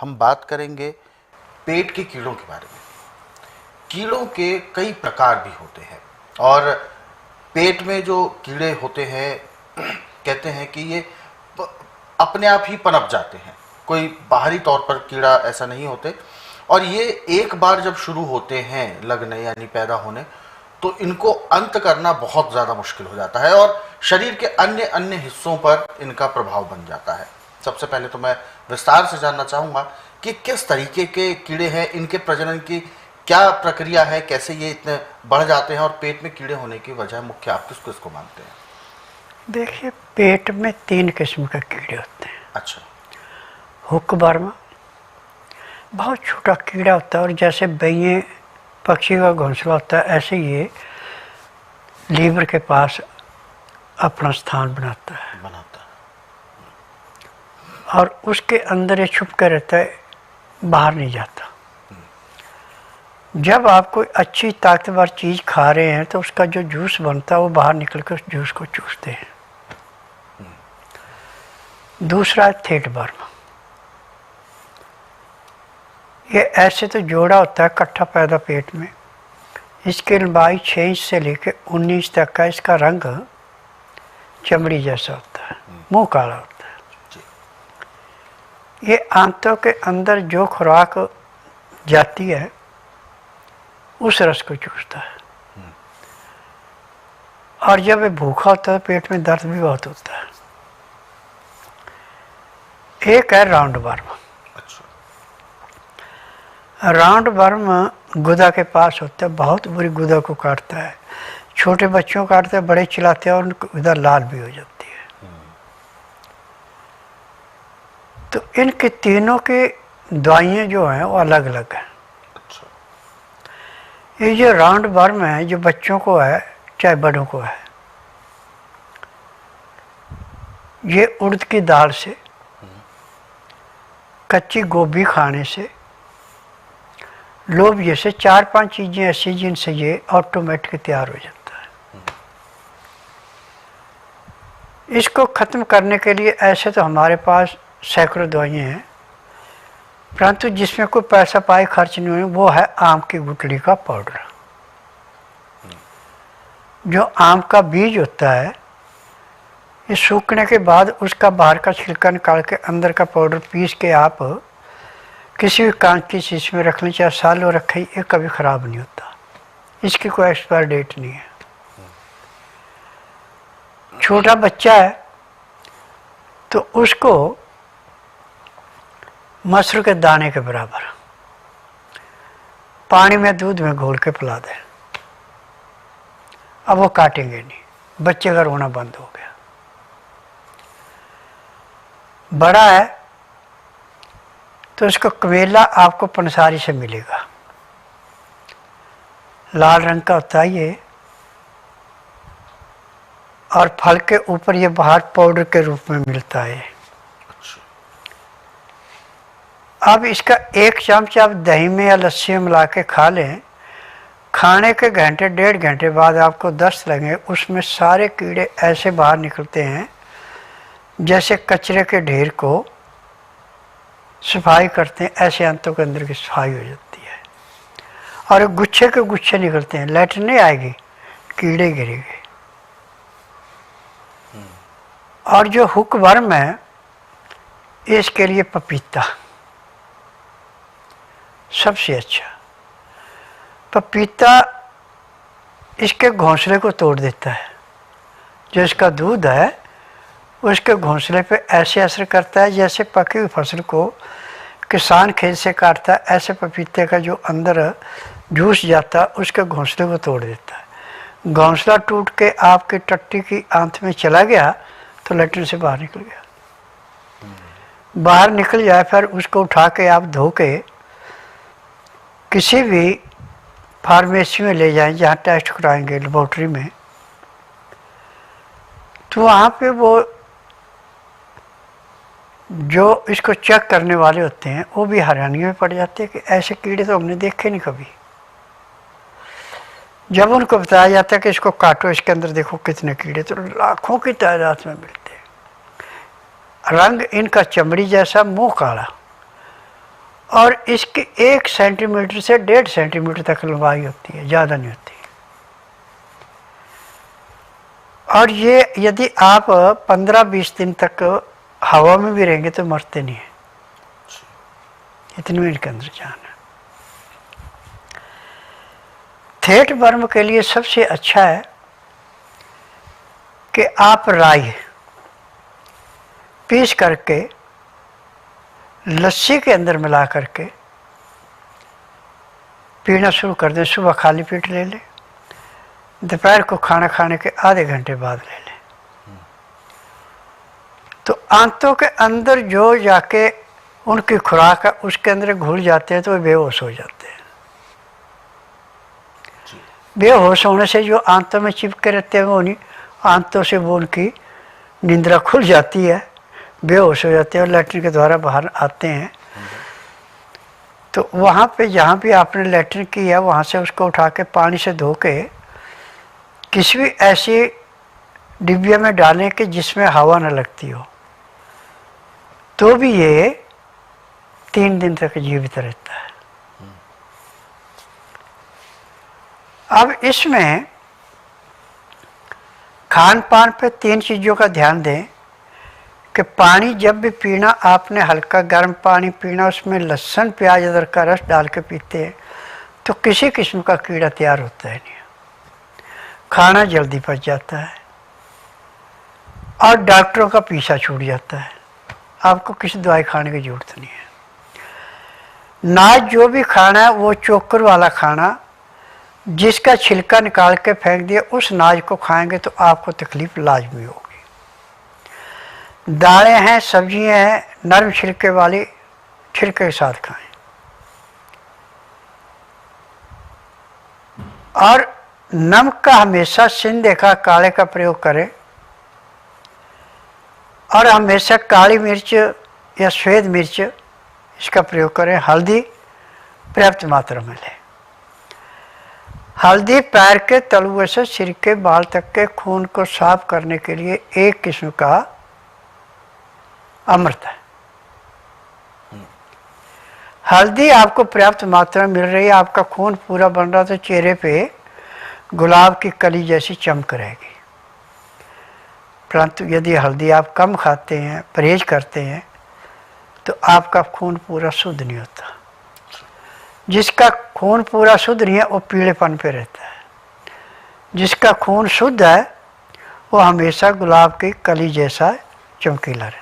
हम बात करेंगे पेट के कीड़ों के बारे में। कीड़ों के कई प्रकार भी होते हैं और पेट में जो कीड़े होते हैं कहते हैं कि ये अपने आप ही पनप जाते हैं, कोई बाहरी तौर पर कीड़ा ऐसा नहीं होते, और ये एक बार जब शुरू होते हैं लगने यानी पैदा होने तो इनको अंत करना बहुत ज़्यादा मुश्किल हो जाता है और शरीर के अन्य अन्य हिस्सों पर इनका प्रभाव बन जाता है। सबसे पहले तो मैं विस्तार से जानना चाहूँगा कि किस तरीके के कीड़े हैं, इनके प्रजनन की क्या प्रक्रिया है, कैसे ये इतने बढ़ जाते हैं और पेट में कीड़े होने की वजह मुख्य आप किसको इसको मानते हैं? देखिए, पेट में 3 किस्म के कीड़े होते हैं। अच्छा। हुकवर्म बहुत छोटा कीड़ा होता है और जैसे बैये पक्षी का घोंसला होता है ऐसे ये लीवर के पास अपना स्थान बनाता है और उसके अंदर ये छुप कर रहता है, बाहर नहीं जाता। जब आप कोई अच्छी ताकतवर चीज़ खा रहे हैं तो उसका जो जूस बनता है वो बाहर निकल कर उस जूस को चूसते हैं। दूसरा है थेटवर्म। ये ऐसे तो जोड़ा होता है इकट्ठा पैदा पेट में। इसकी लंबाई 6 इंच से लेकर 19 तक का। इसका रंग चमड़ी जैसा होता है, मुंह काला होता है। ये आंतों के अंदर जो खुराक जाती है उस रस को चूसता है और जब ये भूखा होता है पेट में दर्द भी बहुत होता है। एक है राउंड वर्म। राउंड वर्म गुदा के पास होता है, बहुत बुरी गुदा को काटता है। छोटे बच्चों को काटते हैं, बड़े चिल्लाते हैं और उनकी गुदा लाल भी हो जाती है। तो इनके तीनों की दवाइयाँ जो हैं वो अलग अलग हैं। ये जो राउंड वर्म है जो बच्चों को है चाहे बड़ों को है, ये उड़द की दाल से, कच्ची गोभी खाने से, लोबिया से 4-5 चीज़ें ऐसी जिनसे ये ऑटोमेटिक तैयार हो जाता है। इसको ख़त्म करने के लिए ऐसे तो हमारे पास सैकड़ों दवाइयाँ हैं, परंतु जिसमें कोई पैसा पाए खर्च नहीं हुए वो है आम की गुठली का पाउडर। जो आम का बीज होता है ये सूखने के बाद उसका बाहर का छिलका निकाल के अंदर का पाउडर पीस के आप किसी भी कांच की चीज़ में रख लें, चाहे सालों रखें, ये कभी ख़राब नहीं होता। इसकी कोई एक्सपायर डेट नहीं है। छोटा बच्चा है तो उसको मसूर के दाने के बराबर पानी में दूध में घोल के पिला दें, अब वो काटेंगे नहीं, बच्चे का रोना बंद हो गया। बड़ा है तो इसको कवेला आपको पंसारी से मिलेगा, लाल रंग का होता है ये, और फल के ऊपर ये बाहर पाउडर के रूप में मिलता है। अब इसका 1 चम्मच आप दही में या लस्सी में मिला के खा लें, खाने के घंटे 1.5 घंटे बाद आपको दस्त लगे, उसमें सारे कीड़े ऐसे बाहर निकलते हैं जैसे कचरे के ढेर को सफाई करते हैं, ऐसे अंतों के अंदर की सफाई हो जाती है और गुच्छे के गुच्छे निकलते हैं। लैट्रिन नहीं आएगी, कीड़े गिरेंगे। और जो हुक वर्म है इसके लिए पपीता सबसे अच्छा। पपीता इसके घोंसले को तोड़ देता है, जो इसका दूध है उसके घोंसले पे ऐसे असर करता है जैसे पकी हुई फसल को किसान खेत से काटता है, ऐसे पपीते का जो अंदर जूस जाता है उसके घोंसले को तोड़ देता है। घोंसला टूट के आपकी टट्टी की आंत में चला गया तो लैट्रिन से बाहर निकल गया। बाहर निकल जाए फिर उसको उठा के आप धो के किसी भी फार्मेसी में ले जाएं जहाँ टेस्ट कराएंगे लेबोरेटरी में, तो वहाँ पे वो जो इसको चेक करने वाले होते हैं वो भी हैरानी में पड़ जाते हैं कि ऐसे कीड़े तो हमने देखे नहीं कभी। जब उनको बताया जाता है कि इसको काटो, इसके अंदर देखो कितने कीड़े, तो लाखों की तादाद में मिलते हैं। रंग इनका चमड़ी जैसा, मुंह काला और इसकी 1 सेंटीमीटर से 1.5 सेंटीमीटर तक लंबाई होती है, ज़्यादा नहीं होती। और ये यदि आप 15-20 दिन तक हवा में भी रहेंगे तो मरते नहीं हैं, इतनी इनके अंदर जान है। थेट वर्म के लिए सबसे अच्छा है कि आप राई पीस करके लस्सी के अंदर मिला करके पीना शुरू कर दें। सुबह खाली पेट ले लें, दोपहर को खाना खाने के आधे घंटे बाद ले लें, तो आंतों के अंदर जो जाके उनकी खुराक है उसके अंदर घुल जाते हैं तो वे बेहोश हो जाते हैं। बेहोश होने से जो आंतों में चिपके रहते हैं वो नहीं, आंतों से वो उनकी निंद्रा खुल जाती है, बेहोश हो जाते हैं और लैट्रिन के द्वारा बाहर आते हैं। तो वहाँ पे जहाँ भी आपने लैट्रिन की है वहाँ से उसको उठा के पानी से धो के किसी भी ऐसी डिब्बिया में डालें कि जिसमें हवा न लगती हो, तो भी ये 3 दिन तक जीवित रहता है। अब इसमें खान पान पे 3 चीज़ों का ध्यान दें कि पानी जब भी पीना, आपने हल्का गर्म पानी पीना, उसमें लहसुन प्याज अदरक का रस डाल के पीते हैं तो किसी किस्म का कीड़ा तैयार होता है नहीं, खाना जल्दी पच जाता है और डॉक्टरों का पीछा छूट जाता है, आपको किसी दवाई खाने की जरूरत नहीं है। नाज जो भी खाना है वो चोकर वाला खाना, जिसका छिलका निकाल के फेंक दिया, उस नाज को खाएंगे तो आपको तकलीफ लाजमी होगी। दालें हैं, सब्जियां हैं, नरम छिलके वाली, छिलके के साथ खाएं। और नमक का हमेशा सिंधे का काले का प्रयोग करें और हमेशा काली मिर्च या सफ़ेद मिर्च इसका प्रयोग करें। हल्दी पर्याप्त मात्रा में लें। हल्दी पैर के तलुए से सिर के बाल तक के खून को साफ करने के लिए एक किस्म का अमृत है। हल्दी आपको पर्याप्त मात्रा में मिल रही है, आपका खून पूरा बन रहा तो चेहरे पे गुलाब की कली जैसी चमक रहेगी। परंतु यदि हल्दी आप कम खाते हैं, परहेज करते हैं, तो आपका खून पूरा शुद्ध नहीं होता। जिसका खून पूरा शुद्ध नहीं है वो पीलेपन पे रहता है, जिसका खून शुद्ध है वो हमेशा गुलाब की कली जैसा चमकीला रहता है।